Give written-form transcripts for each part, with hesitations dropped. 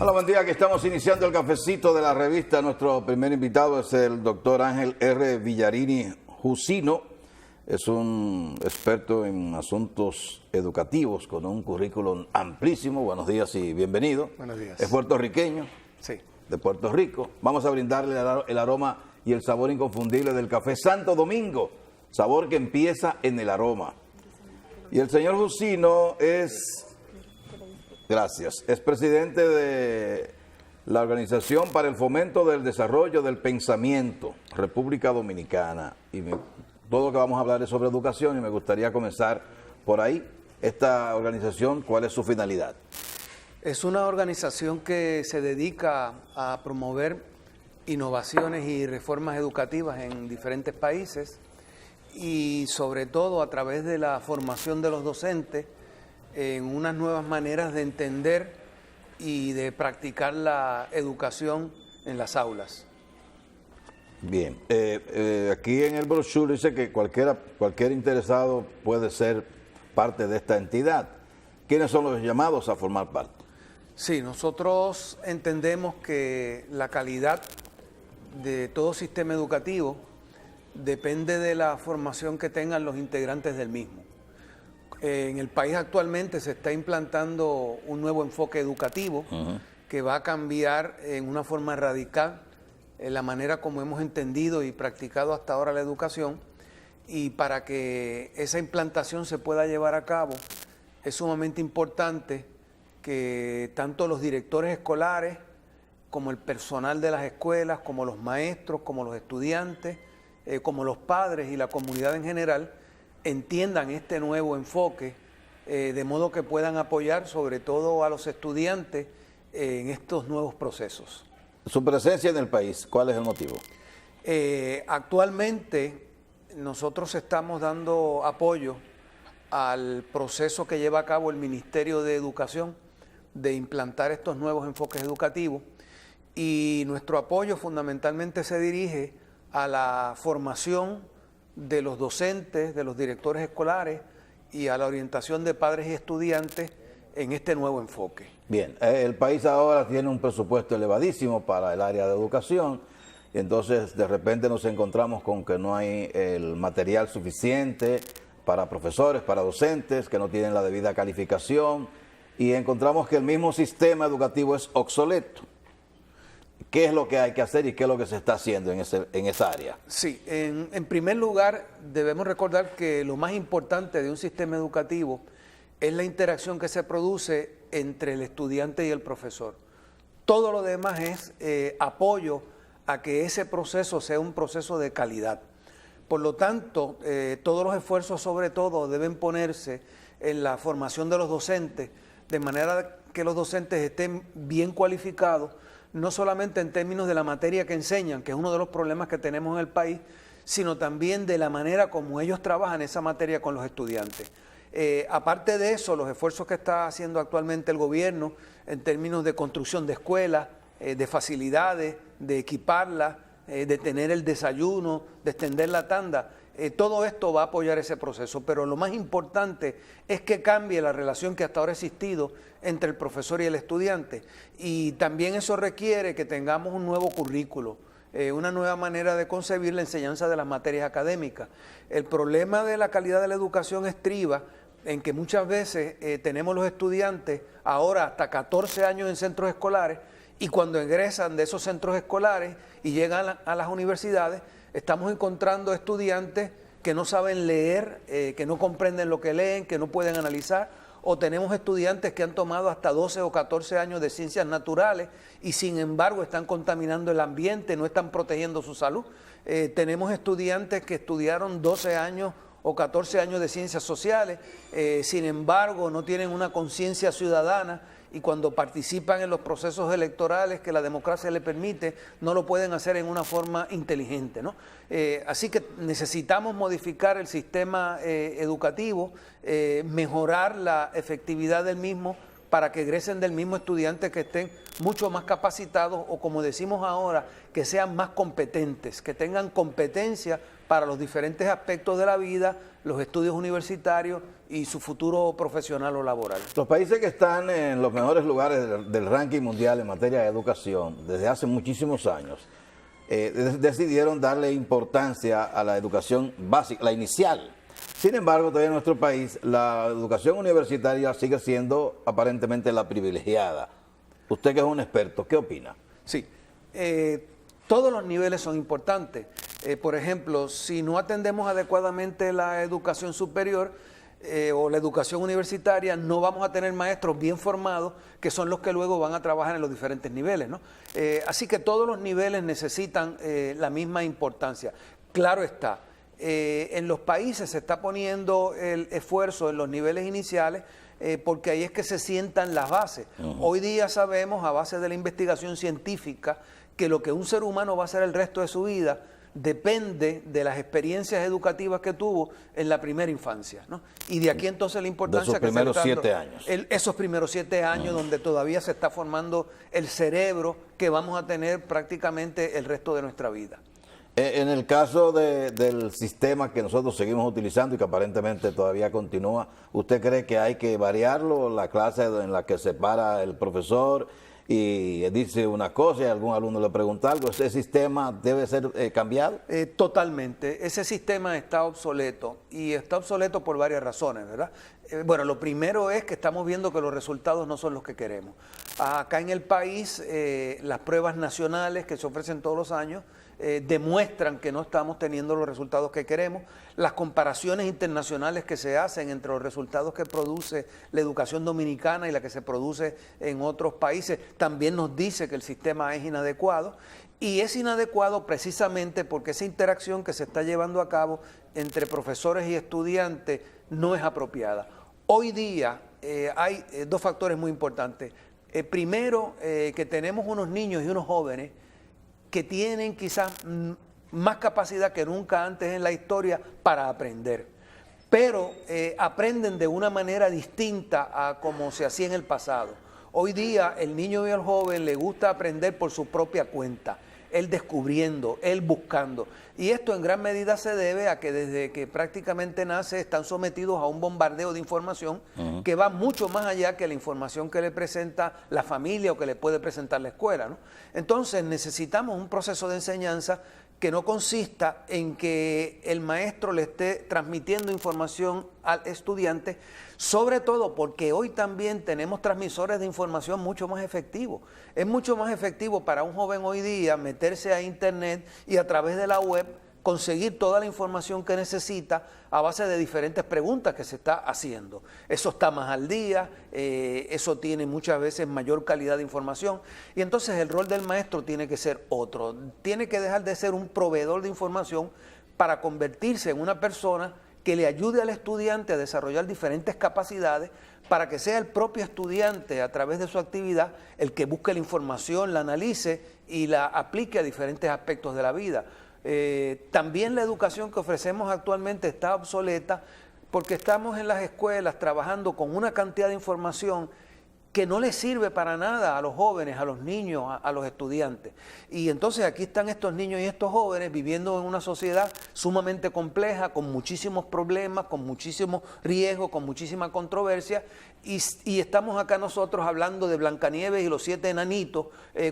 Hola, buen día, que estamos iniciando el cafecito de la revista. Nuestro primer invitado es el doctor Ángel R. Villarini Jusino. Es un experto en asuntos educativos con un currículum amplísimo. Buenos días y bienvenido. Buenos días. Es puertorriqueño, Sí. de Puerto Rico. Vamos a brindarle el aroma y el sabor inconfundible del café Santo Domingo, sabor que empieza en el aroma. Y el señor Jusino es... Gracias. Es presidente de la Organización para el Fomento del Desarrollo del Pensamiento, República Dominicana. Y todo lo que vamos a hablar es sobre educación y me gustaría comenzar por ahí. Esta organización, ¿cuál es su finalidad? Es una organización que se dedica a promover innovaciones y reformas educativas en diferentes países y sobre todo a través de la formación de los docentes en unas nuevas maneras de entender y de practicar la educación en las aulas. Bien, aquí en el brochure dice que cualquier interesado puede ser parte de esta entidad. ¿Quiénes son los llamados a formar parte? Sí, nosotros entendemos que la calidad de todo sistema educativo depende de la formación que tengan los integrantes del mismo. En el país actualmente se está implantando un nuevo enfoque educativo que va a cambiar en una forma radical la manera como hemos entendido y practicado hasta ahora la educación, y para que esa implantación se pueda llevar a cabo es sumamente importante que tanto los directores escolares como el personal de las escuelas, como los maestros, como los estudiantes, como los padres y la comunidad en general entiendan este nuevo enfoque, de modo que puedan apoyar sobre todo a los estudiantes en estos nuevos procesos. Su presencia en el país, ¿cuál es el motivo? Actualmente nosotros estamos dando apoyo al proceso que lleva a cabo el Ministerio de Educación de implantar estos nuevos enfoques educativos, y nuestro apoyo fundamentalmente se dirige a la formación de los docentes, de los directores escolares y a la orientación de padres y estudiantes en este nuevo enfoque. Bien, el país ahora tiene un presupuesto elevadísimo para el área de educación, y entonces de repente nos encontramos con que no hay el material suficiente para profesores, para docentes, que no tienen la debida calificación, y encontramos que el mismo sistema educativo es obsoleto. ¿Qué es lo que hay que hacer y qué es lo que se está haciendo en esa área? Sí, en primer lugar debemos recordar que lo más importante de un sistema educativo es la interacción que se produce entre el estudiante y el profesor. Todo lo demás es apoyo a que ese proceso sea un proceso de calidad. Por lo tanto, todos los esfuerzos sobre todo deben ponerse en la formación de los docentes, de manera que los docentes estén bien cualificados, no solamente en términos de la materia que enseñan, que es uno de los problemas que tenemos en el país, sino también de la manera como ellos trabajan esa materia con los estudiantes. Aparte de eso, los esfuerzos que está haciendo actualmente el gobierno en términos de construcción de escuelas, de facilidades, de equiparlas, de tener el desayuno, de extender la tanda, todo esto va a apoyar ese proceso, pero lo más importante es que cambie la relación que hasta ahora ha existido entre el profesor y el estudiante, y también eso requiere que tengamos un nuevo currículo, una nueva manera de concebir la enseñanza de las materias académicas. El problema de la calidad de la educación estriba en que muchas veces tenemos los estudiantes ahora hasta 14 años en centros escolares, y cuando egresan de esos centros escolares y llegan a las universidades, estamos encontrando estudiantes que no saben leer, que no comprenden lo que leen, que no pueden analizar, o tenemos estudiantes que han tomado hasta 12 o 14 años de ciencias naturales y sin embargo están contaminando el ambiente, no están protegiendo su salud. Tenemos estudiantes que estudiaron 12 años o 14 años de ciencias sociales, sin embargo no tienen una conciencia ciudadana, y cuando participan en los procesos electorales que la democracia le permite, no lo pueden hacer en una forma inteligente, ¿no? Así que necesitamos modificar el sistema educativo, mejorar la efectividad del mismo, para que egresen del mismo estudiantes que estén mucho más capacitados, o como decimos ahora, que sean más competentes, que tengan competencia para los diferentes aspectos de la vida, los estudios universitarios y su futuro profesional o laboral. Los países que están en los mejores lugares del ranking mundial en materia de educación desde hace muchísimos años decidieron darle importancia a la educación básica, la inicial. Sin embargo, todavía en nuestro país la educación universitaria sigue siendo aparentemente la privilegiada. Usted que es un experto, ¿qué opina? Sí, todos los niveles son importantes. Por ejemplo, si no atendemos adecuadamente la educación superior o la educación universitaria, no vamos a tener maestros bien formados, que son los que luego van a trabajar en los diferentes niveles, ¿no? Así que todos los niveles necesitan la misma importancia. Claro está. En los países se está poniendo el esfuerzo en los niveles iniciales porque ahí es que se sientan las bases. Hoy día sabemos, a base de la investigación científica, que lo que un ser humano va a hacer el resto de su vida depende de las experiencias educativas que tuvo en la primera infancia, ¿no? Y de aquí entonces la importancia de esos primeros 7 años. Esos primeros 7 años donde todavía se está formando el cerebro que vamos a tener prácticamente el resto de nuestra vida. En el caso del sistema que nosotros seguimos utilizando y que aparentemente todavía continúa, ¿usted cree que hay que variarlo, la clase en la que se para el profesor y dice una cosa y algún alumno le pregunta algo? ¿Ese sistema debe ser cambiado? Totalmente. Ese sistema está obsoleto y está obsoleto por varias razones, ¿verdad? Bueno, lo primero es que estamos viendo que los resultados no son los que queremos. Acá en el país, las pruebas nacionales que se ofrecen todos los años demuestran que no estamos teniendo los resultados que queremos. Las comparaciones internacionales que se hacen entre los resultados que produce la educación dominicana y la que se produce en otros países también nos dice que el sistema es inadecuado. Y es inadecuado precisamente porque esa interacción que se está llevando a cabo entre profesores y estudiantes no es apropiada. Hoy día hay dos factores muy importantes. Primero, que tenemos unos niños y unos jóvenes que tienen quizás más capacidad que nunca antes en la historia para aprender, pero aprenden de una manera distinta a como se hacía en el pasado. Hoy día el niño y el joven le gusta aprender por su propia cuenta, él descubriendo, él buscando. Y esto en gran medida se debe a que desde que prácticamente nace están sometidos a un bombardeo de información que va mucho más allá que la información que le presenta la familia o que le puede presentar la escuela, ¿no? Entonces necesitamos un proceso de enseñanza que no consista en que el maestro le esté transmitiendo información al estudiante, sobre todo porque hoy también tenemos transmisores de información mucho más efectivos. Es mucho más efectivo para un joven hoy día meterse a internet y a través de la web conseguir toda la información que necesita a base de diferentes preguntas que se está haciendo. Eso está más al día, eso tiene muchas veces mayor calidad de información y entonces el rol del maestro tiene que ser otro. Tiene que dejar de ser un proveedor de información para convertirse en una persona que le ayude al estudiante a desarrollar diferentes capacidades para que sea el propio estudiante a través de su actividad el que busque la información, la analice y la aplique a diferentes aspectos de la vida. También la educación que ofrecemos actualmente está obsoleta porque estamos en las escuelas trabajando con una cantidad de información que no les sirve para nada a los jóvenes, a los niños, a los estudiantes. Y entonces aquí están estos niños y estos jóvenes viviendo en una sociedad sumamente compleja, con muchísimos problemas, con muchísimos riesgos, con muchísima controversia, y estamos acá nosotros hablando de Blancanieves y los 7 enanitos,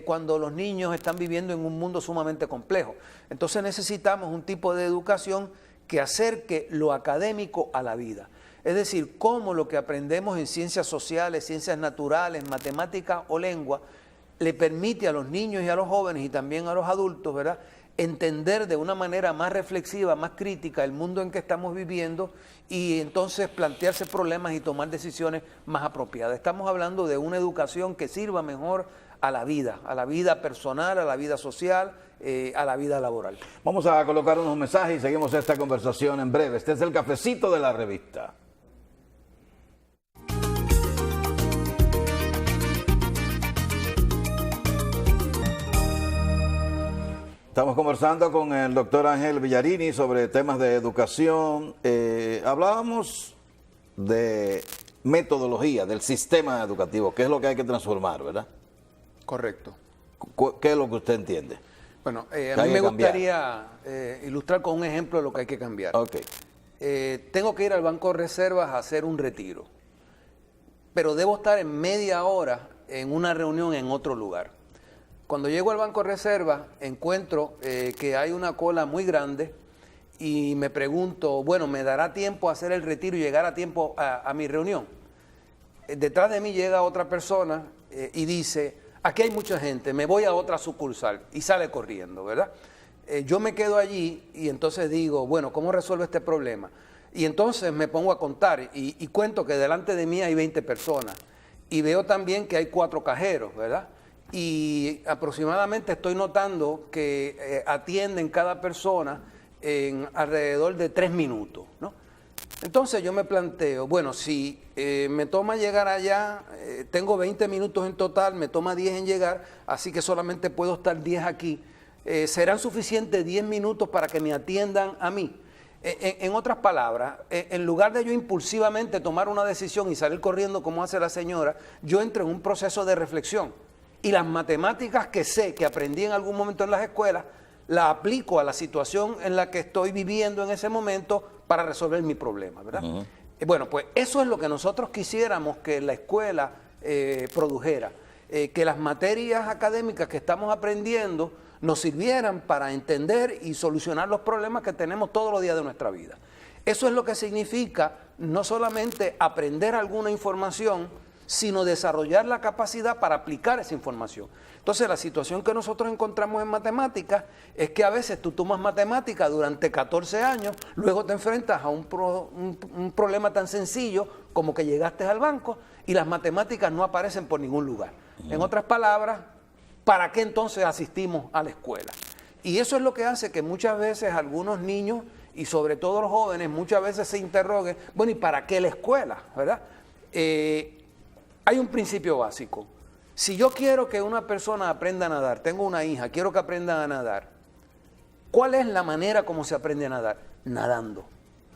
cuando los niños están viviendo en un mundo sumamente complejo. Entonces necesitamos un tipo de educación que acerque lo académico a la vida. Es decir, cómo lo que aprendemos en ciencias sociales, ciencias naturales, matemáticas o lengua, le permite a los niños y a los jóvenes y también a los adultos, ¿verdad?, entender de una manera más reflexiva, más crítica el mundo en que estamos viviendo y entonces plantearse problemas y tomar decisiones más apropiadas. Estamos hablando de una educación que sirva mejor a la vida personal, a la vida social, a la vida laboral. Vamos a colocar unos mensajes y seguimos esta conversación en breve. Este es el cafecito de la revista. Estamos conversando con el doctor Ángel Villarini sobre temas de educación. Hablábamos de metodología, del sistema educativo, que es lo que hay que transformar, ¿verdad? Correcto. ¿Qué es lo que usted entiende? Bueno, a mí me gustaría ilustrar con un ejemplo de lo que hay que cambiar. Okay. Tengo que ir al Banco de Reservas a hacer un retiro, pero debo estar en media hora en una reunión en otro lugar. Cuando llego al Banco de Reservas encuentro que hay una cola muy grande y me pregunto, bueno, ¿me dará tiempo a hacer el retiro y llegar a tiempo a mi reunión? Detrás de mí llega otra persona y dice, aquí hay mucha gente, me voy a otra sucursal, y sale corriendo, ¿verdad? Yo me quedo allí y entonces digo, bueno, ¿cómo resuelvo este problema? Y entonces me pongo a contar y cuento que delante de mí hay 20 personas y veo también que hay 4 cajeros, ¿verdad? Y aproximadamente estoy notando que atienden cada persona en alrededor de 3 minutos, ¿no? Entonces yo me planteo, bueno, si me toma llegar allá, tengo 20 minutos en total, me toma 10 en llegar, así que solamente puedo estar 10 aquí. ¿Serán suficientes 10 minutos para que me atiendan a mí? En otras palabras, en lugar de yo impulsivamente tomar una decisión y salir corriendo como hace la señora, yo entro en un proceso de reflexión. Y las matemáticas que sé, que aprendí en algún momento en las escuelas, las aplico a la situación en la que estoy viviendo en ese momento para resolver mi problema, ¿verdad? Bueno, pues eso es lo que nosotros quisiéramos que la escuela produjera, que las materias académicas que estamos aprendiendo nos sirvieran para entender y solucionar los problemas que tenemos todos los días de nuestra vida. Eso es lo que significa no solamente aprender alguna información, sino desarrollar la capacidad para aplicar esa información. Entonces, la situación que nosotros encontramos en matemáticas es que a veces tú tomas matemáticas durante 14 años, luego te enfrentas a un problema tan sencillo como que llegaste al banco y las matemáticas no aparecen por ningún lugar. En otras palabras, ¿para qué entonces asistimos a la escuela? Y eso es lo que hace que muchas veces algunos niños, y sobre todo los jóvenes, muchas veces se interroguen, bueno, ¿y para qué la escuela? ¿Verdad? Hay un principio básico. Si yo quiero que una persona aprenda a nadar, tengo una hija, quiero que aprenda a nadar, ¿cuál es la manera como se aprende a nadar? Nadando.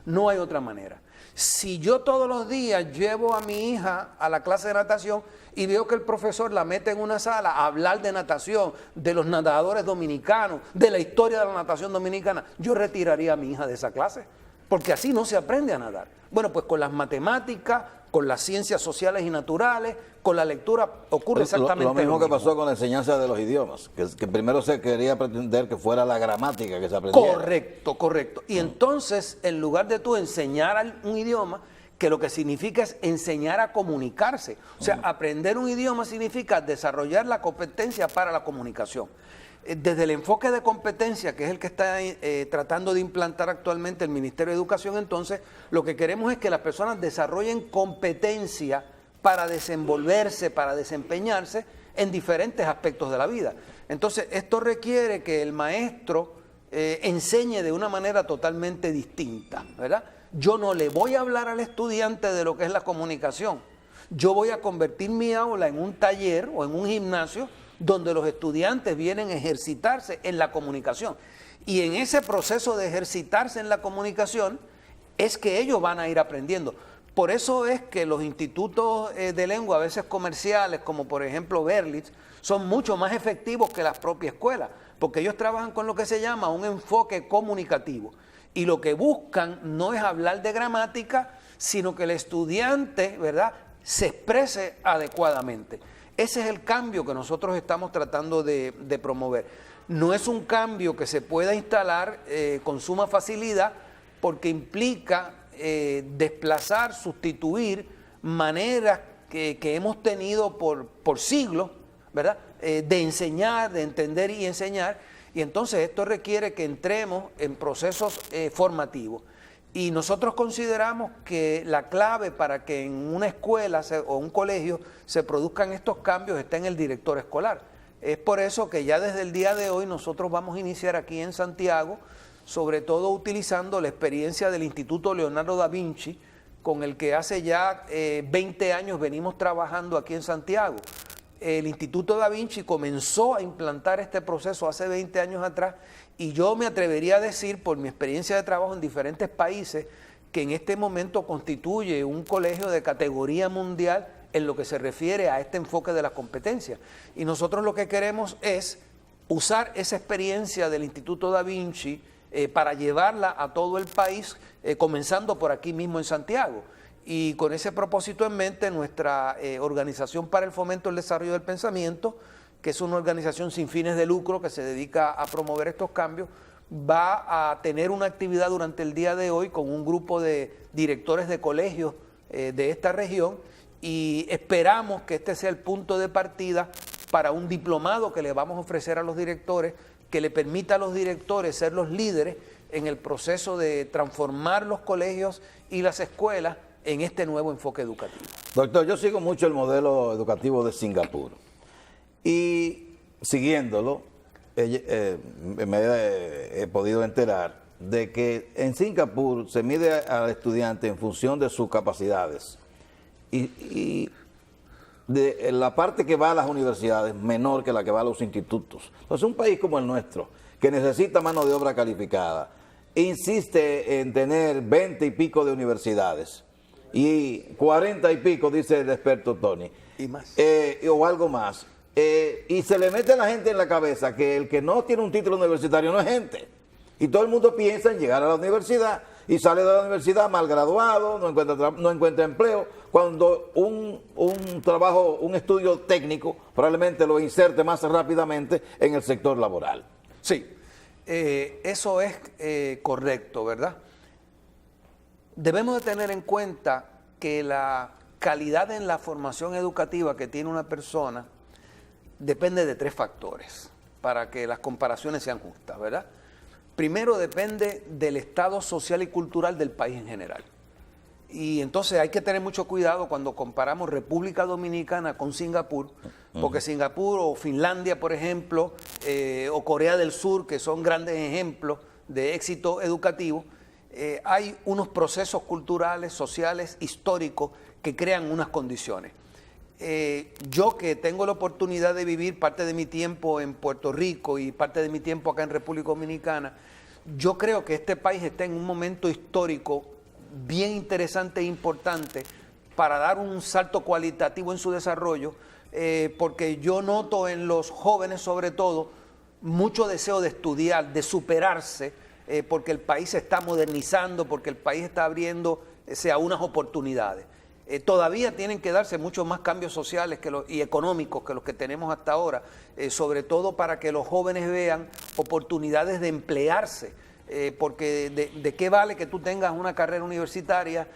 No hay otra manera. Si yo todos los días llevo a mi hija a la clase de natación y veo que el profesor la mete en una sala a hablar de natación, de los nadadores dominicanos, de la historia de la natación dominicana, yo retiraría a mi hija de esa clase, porque así no se aprende a nadar. Bueno, pues con las matemáticas, con las ciencias sociales y naturales, con la lectura ocurre exactamente lo mismo que pasó con la enseñanza de los idiomas, que primero se quería pretender que fuera la gramática que se aprendiera. Correcto, correcto. Y entonces, en lugar de tú enseñar un idioma, que lo que significa es enseñar a comunicarse. O sea, aprender un idioma significa desarrollar la competencia para la comunicación. Desde el enfoque de competencia, que es el que está tratando de implantar actualmente el Ministerio de Educación, entonces, lo que queremos es que las personas desarrollen competencia para desenvolverse, para desempeñarse en diferentes aspectos de la vida. Entonces, esto requiere que el maestro enseñe de una manera totalmente distinta, ¿verdad? Yo no le voy a hablar al estudiante de lo que es la comunicación. Yo voy a convertir mi aula en un taller o en un gimnasio donde los estudiantes vienen a ejercitarse en la comunicación. Y en ese proceso de ejercitarse en la comunicación es que ellos van a ir aprendiendo. Por eso es que los institutos de lengua, a veces comerciales, como por ejemplo Berlitz, son mucho más efectivos que las propias escuelas, porque ellos trabajan con lo que se llama un enfoque comunicativo. Y lo que buscan no es hablar de gramática, sino que el estudiante, ¿verdad?, se exprese adecuadamente. Ese es el cambio que nosotros estamos tratando de promover. No es un cambio que se pueda instalar con suma facilidad, porque implica desplazar, sustituir maneras que hemos tenido por siglos, ¿verdad?, de enseñar, de entender y enseñar. Y entonces esto requiere que entremos en procesos formativos. Y nosotros consideramos que la clave para que en una escuela o un colegio se produzcan estos cambios está en el director escolar. Es por eso que ya desde el día de hoy nosotros vamos a iniciar aquí en Santiago, sobre todo utilizando la experiencia del Instituto Leonardo da Vinci, con el que hace ya 20 años venimos trabajando aquí en Santiago. El Instituto Da Vinci comenzó a implantar este proceso hace 20 años atrás y yo me atrevería a decir, por mi experiencia de trabajo en diferentes países, que en este momento constituye un colegio de categoría mundial en lo que se refiere a este enfoque de las competencias. Y nosotros lo que queremos es usar esa experiencia del Instituto Da Vinci para llevarla a todo el país, comenzando por aquí mismo en Santiago. Y con ese propósito en mente, nuestra Organización para el Fomento del Desarrollo del Pensamiento, que es una organización sin fines de lucro que se dedica a promover estos cambios, va a tener una actividad durante el día de hoy con un grupo de directores de colegios de esta región, y esperamos que este sea el punto de partida para un diplomado que le vamos a ofrecer a los directores, que le permita a los directores ser los líderes en el proceso de transformar los colegios y las escuelas en este nuevo enfoque educativo. Doctor, yo sigo mucho el modelo educativo de Singapur y siguiéndolo he podido enterar de que en Singapur se mide al estudiante en función de sus capacidades y de la parte que va a las universidades menor que la que va a los institutos. Entonces, un país como el nuestro, que necesita mano de obra calificada, insiste en tener 20 y pico de universidades y 40 y pico, dice el experto Tony, y más, o algo más, y se le mete a la gente en la cabeza que el que no tiene un título universitario no es gente, y todo el mundo piensa en llegar a la universidad y sale de la universidad mal graduado, no encuentra empleo, cuando un trabajo, un estudio técnico probablemente lo inserte más rápidamente en el sector laboral. Sí, eso es correcto, ¿verdad? Debemos de tener en cuenta que la calidad en la formación educativa que tiene una persona depende de 3 factores para que las comparaciones sean justas, ¿verdad? Primero, depende del estado social y cultural del país en general. Y entonces hay que tener mucho cuidado cuando comparamos República Dominicana con Singapur, porque Singapur o Finlandia, por ejemplo, o Corea del Sur, que son grandes ejemplos de éxito educativo, hay unos procesos culturales, sociales, históricos que crean unas condiciones. Yo, que tengo la oportunidad de vivir parte de mi tiempo en Puerto Rico y parte de mi tiempo acá en República Dominicana, yo creo que este país está en un momento histórico bien interesante e importante para dar un salto cualitativo en su desarrollo, porque yo noto en los jóvenes sobre todo mucho deseo de estudiar, de superarse, porque el país se está modernizando, porque el país está abriéndose a unas oportunidades. Todavía tienen que darse muchos más cambios sociales y económicos que los que tenemos hasta ahora, sobre todo para que los jóvenes vean oportunidades de emplearse, porque de qué vale que tú tengas una carrera universitaria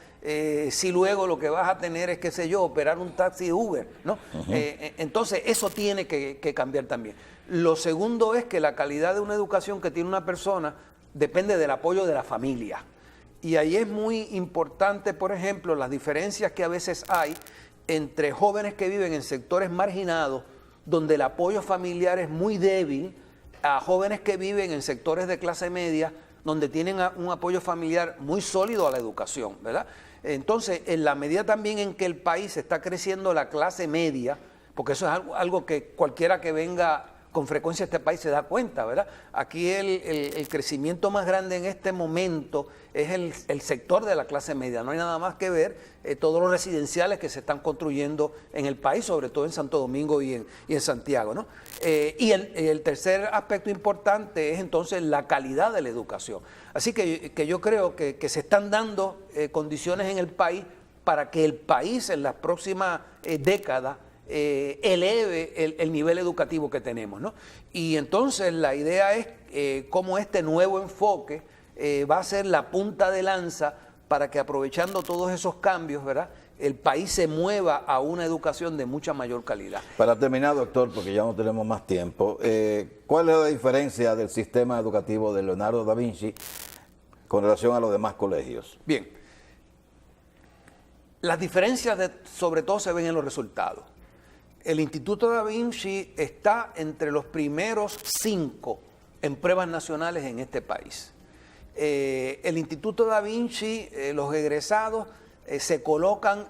si luego lo que vas a tener es, qué sé yo, operar un taxi Uber, ¿no? Entonces eso tiene que cambiar también. Lo segundo es que la calidad de una educación que tiene una persona depende del apoyo de la familia. Y ahí es muy importante, por ejemplo, las diferencias que a veces hay entre jóvenes que viven en sectores marginados, donde el apoyo familiar es muy débil, a jóvenes que viven en sectores de clase media, donde tienen un apoyo familiar muy sólido a la educación, ¿verdad? Entonces, en la medida también en que el país está creciendo la clase media, porque eso es algo que cualquiera que venga con frecuencia a este país se da cuenta, ¿verdad? Aquí el crecimiento más grande en este momento es el sector de la clase media. No hay nada más que ver todos los residenciales que se están construyendo en el país, sobre todo en Santo Domingo y en Santiago, ¿no? Y el tercer aspecto importante es entonces la calidad de la educación. Así que yo creo que se están dando condiciones en el país para que el país en las próximas décadas eleve el nivel educativo que tenemos, ¿no? Y entonces la idea es cómo este nuevo enfoque va a ser la punta de lanza para que, aprovechando todos esos cambios, ¿verdad?, el país se mueva a una educación de mucha mayor calidad. Para terminar, doctor, porque ya no tenemos más tiempo, ¿cuál es la diferencia del sistema educativo de Leonardo da Vinci con relación a los demás colegios? Bien, las diferencias sobre todo se ven en los resultados. El Instituto Da Vinci está entre los primeros 5 en pruebas nacionales en este país. El Instituto Da Vinci, los egresados, se colocan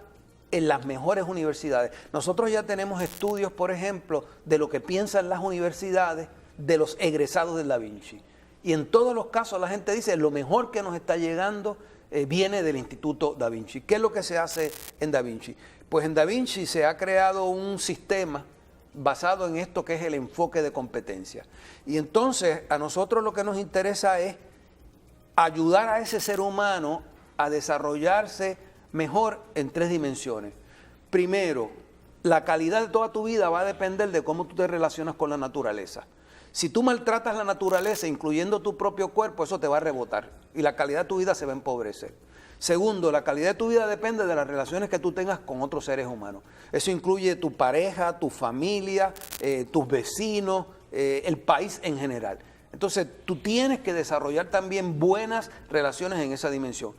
en las mejores universidades. Nosotros ya tenemos estudios, por ejemplo, de lo que piensan las universidades de los egresados del Da Vinci. Y en todos los casos la gente dice, lo mejor que nos está llegando viene del Instituto Da Vinci. ¿Qué es lo que se hace en Da Vinci? Pues en Da Vinci se ha creado un sistema basado en esto que es el enfoque de competencia. Y entonces a nosotros lo que nos interesa es ayudar a ese ser humano a desarrollarse mejor en 3 dimensiones. Primero, la calidad de toda tu vida va a depender de cómo tú te relacionas con la naturaleza. Si tú maltratas la naturaleza, incluyendo tu propio cuerpo, eso te va a rebotar y la calidad de tu vida se va a empobrecer. Segundo, la calidad de tu vida depende de las relaciones que tú tengas con otros seres humanos. Eso incluye tu pareja, tu familia, tus vecinos, el país en general. Entonces, tú tienes que desarrollar también buenas relaciones en esa dimensión.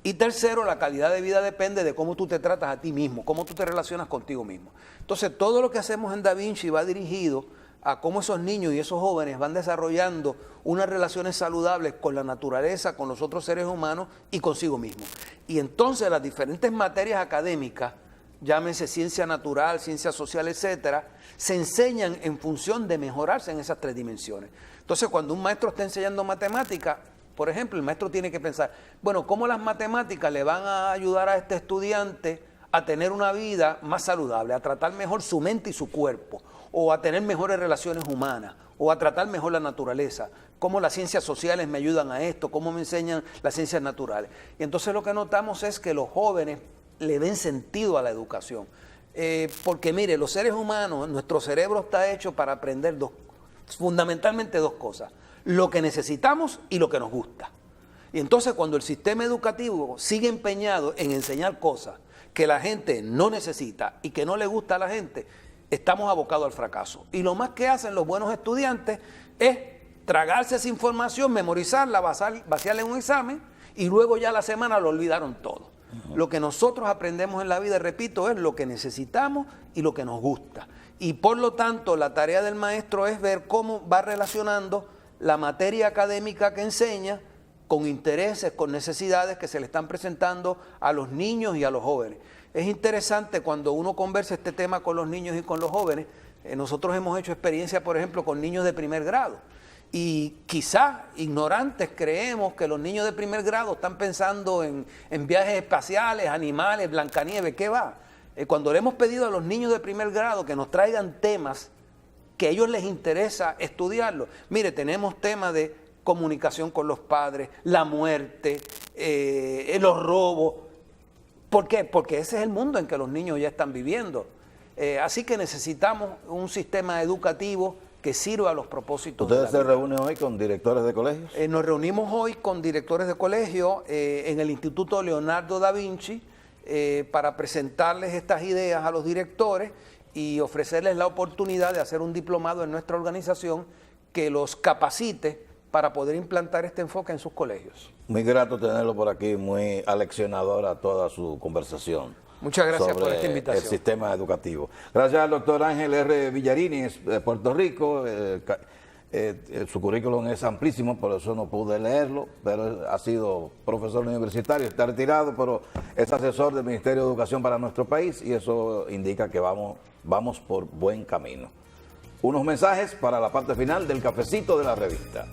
Y tercero, la calidad de vida depende de cómo tú te tratas a ti mismo, cómo tú te relacionas contigo mismo. Entonces, todo lo que hacemos en Da Vinci va dirigido a cómo esos niños y esos jóvenes van desarrollando unas relaciones saludables con la naturaleza, con los otros seres humanos y consigo mismo. Y entonces las diferentes materias académicas, llámense ciencia natural, ciencia social, etcétera, se enseñan en función de mejorarse en esas 3 dimensiones. Entonces, cuando un maestro está enseñando matemática, por ejemplo, el maestro tiene que pensar, bueno, ¿cómo las matemáticas le van a ayudar a este estudiante a tener una vida más saludable, a tratar mejor su mente y su cuerpo, o a tener mejores relaciones humanas, o a tratar mejor la naturaleza? ¿Cómo las ciencias sociales me ayudan a esto? ¿Cómo me enseñan las ciencias naturales? Y entonces lo que notamos es que los jóvenes le den sentido a la educación. Porque mire, los seres humanos, nuestro cerebro está hecho para aprender fundamentalmente 2 cosas: lo que necesitamos y lo que nos gusta. Y entonces cuando el sistema educativo sigue empeñado en enseñar cosas que la gente no necesita y que no le gusta a la gente, estamos abocados al fracaso. Y lo más que hacen los buenos estudiantes es tragarse esa información, memorizarla, vaciarla en un examen y luego ya a la semana lo olvidaron todo. Lo que nosotros aprendemos en la vida, repito, es lo que necesitamos y lo que nos gusta. Y por lo tanto, la tarea del maestro es ver cómo va relacionando la materia académica que enseña con intereses, con necesidades que se le están presentando a los niños y a los jóvenes. Es interesante cuando uno conversa este tema con los niños y con los jóvenes. Nosotros hemos hecho experiencia, por ejemplo, con niños de primer grado. Y quizás ignorantes creemos que los niños de primer grado están pensando en viajes espaciales, animales, Blancanieves, ¿qué va? Cuando le hemos pedido a los niños de primer grado que nos traigan temas que a ellos les interesa estudiarlos. Mire, tenemos temas de comunicación con los padres, la muerte, los robos. ¿Por qué? Porque ese es el mundo en que los niños ya están viviendo. Así que necesitamos un sistema educativo que sirva a los propósitos. ¿Ustedes se reúnen hoy con directores de colegios? Nos reunimos hoy con directores de colegio en el Instituto Leonardo da Vinci para presentarles estas ideas a los directores y ofrecerles la oportunidad de hacer un diplomado en nuestra organización que los capacite para poder implantar este enfoque en sus colegios. Muy grato tenerlo por aquí, muy aleccionadora toda su conversación. Muchas gracias sobre por esta invitación. El sistema educativo. Gracias al doctor Ángel R. Villarini, de Puerto Rico. Su currículum es amplísimo, por eso no pude leerlo, pero ha sido profesor universitario, está retirado, pero es asesor del Ministerio de Educación para nuestro país y eso indica que vamos por buen camino. Unos mensajes para la parte final del cafecito de la revista.